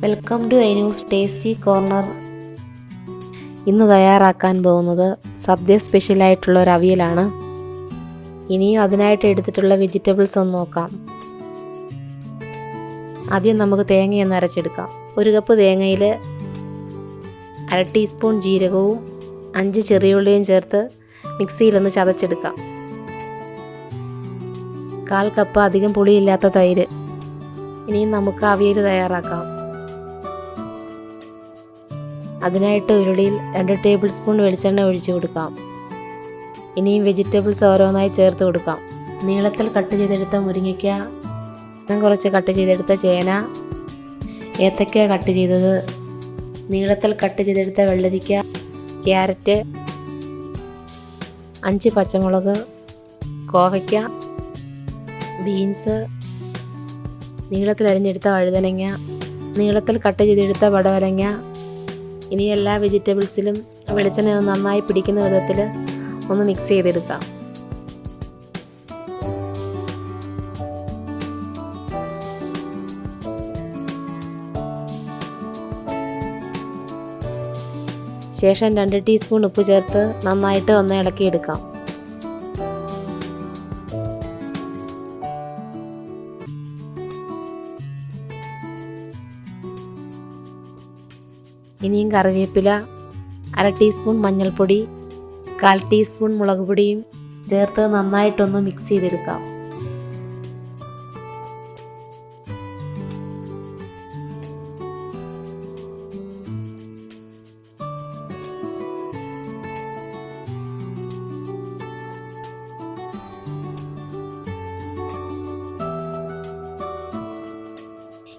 Welcome to Ainu's tasty corner. ഇന്ന് തയ്യാറാക്കാൻ പോകുന്നത് സദ്യ സ്പെഷ്യലായിട്ടുള്ള ഒരു അവിയലാണ്. ഇനിയും അതിനായിട്ട് എടുത്തിട്ടുള്ള വെജിറ്റബിൾസ് ഒന്ന് നോക്കാം. ആദ്യം നമുക്ക് തേങ്ങയൊന്ന് അരച്ചെടുക്കാം. 1 കപ്പ് തേങ്ങയിൽ 1/2 ടീസ്പൂൺ ജീരകവും 5 ചെറിയുള്ളിയും ചേർത്ത് മിക്സിയിലൊന്ന് ചതച്ചെടുക്കാം. 1/4 കപ്പ് അധികം പുളിയില്ലാത്ത തൈര്. ഇനിയും നമുക്ക് അവിയൽ തയ്യാറാക്കാം. അതിനായിട്ട് ഉരുളിയിൽ 2 ടേബിൾ സ്പൂൺ വെളിച്ചെണ്ണ ഒഴിച്ചു കൊടുക്കാം. ഇനിയും വെജിറ്റബിൾസ് ഓരോന്നായി ചേർത്ത് കൊടുക്കാം. നീളത്തിൽ കട്ട് ചെയ്തെടുത്ത മുരിങ്ങയ്ക്ക, കുറച്ച് കട്ട് ചെയ്തെടുത്ത ചേന, ഏത്തയ്ക്ക കട്ട് ചെയ്തത്, നീളത്തിൽ കട്ട് ചെയ്തെടുത്ത വെള്ളരിക്ക, ക്യാരറ്റ്, 5 പച്ചമുളക്, കോവയ്ക്ക, ബീൻസ്, നീളത്തിൽ അരിഞ്ഞെടുത്ത വഴുതനങ്ങ, നീളത്തിൽ കട്ട് ചെയ്തെടുത്ത പടവലങ്ങ. ഇനി എല്ലാ വെജിറ്റബിൾസിലും വെളിച്ചെണ്ണ നന്നായി പിടിക്കുന്ന വിധത്തിൽ ഒന്ന് മിക്സ് ചെയ്തെടുക്കാം. ശേഷം 2 ടീസ്പൂൺ ഉപ്പ് ചേർത്ത് നന്നായിട്ട് ഒന്ന് ഇളക്കിയെടുക്കാം. ഇനിയും കറിവേപ്പില, 1/2 ടീസ്പൂൺ മഞ്ഞൾപ്പൊടി, 1/4 ടീസ്പൂൺ മുളക് പൊടിയും ചേർത്ത് നന്നായിട്ടൊന്ന് മിക്സ് ചെയ്തെടുക്കാം.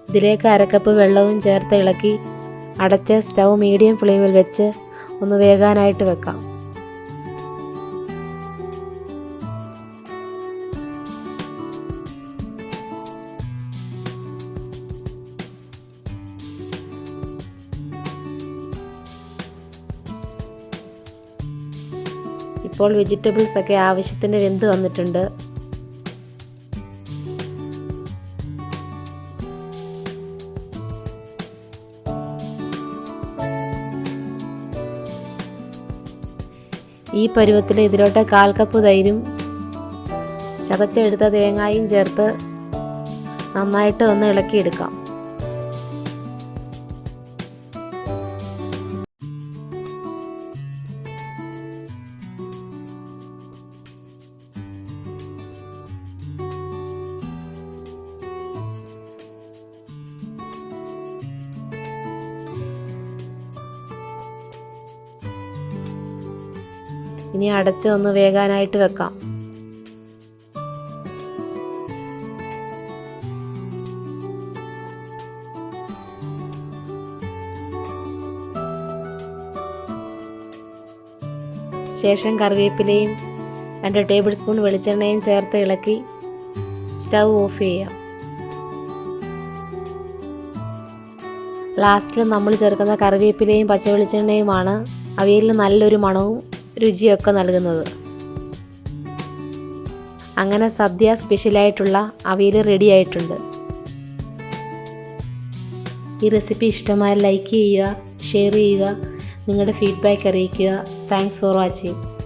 ഇതിലേക്ക് 1/2 കപ്പ് വെള്ളവും ചേർത്ത് ഇളക്കി അടച്ച് സ്റ്റൗ മീഡിയം ഫ്ലെയിമിൽ വെച്ച് ഒന്ന് വേകാനായിട്ട് വെക്കാം. ഇപ്പോൾ വെജിറ്റബിൾസ് ഒക്കെ ആവശ്യത്തിന് വെന്ത് വന്നിട്ടുണ്ട്. ഈ പരുവത്തിൽ ഇതിലോട്ട് 1/4 കപ്പ് തൈരും ചതച്ചെടുത്ത തേങ്ങായും ചേർത്ത് നന്നായിട്ട് ഒന്ന് ഇളക്കിയെടുക്കാം. ഇനി അടച്ച് ഒന്ന് വേകാനായിട്ട് വെക്കാം. ശേഷം കറിവേപ്പിലയും 2 ടേബിൾ സ്പൂൺ വെളിച്ചെണ്ണയും ചേർത്ത് ഇളക്കി സ്റ്റൗ ഓഫ് ചെയ്യാം. ലാസ്റ്റിൽ നമ്മൾ ചേർക്കുന്ന കറിവേപ്പിലയും പച്ചവെളിച്ചെണ്ണയുമാണ് അവിയലിന് നല്ലൊരു മണവും രുചിയൊക്കെ നൽകുന്നത്. അങ്ങനെ സദ്യ സ്പെഷ്യലായിട്ടുള്ള അവിയൽ റെഡി ആയിട്ടുണ്ട്. ഈ റെസിപ്പി ഇഷ്ടമായി ലൈക്ക് ചെയ്യുക, ഷെയർ ചെയ്യുക, നിങ്ങളുടെ ഫീഡ്ബാക്ക് അറിയിക്കുക. Thanks for watching.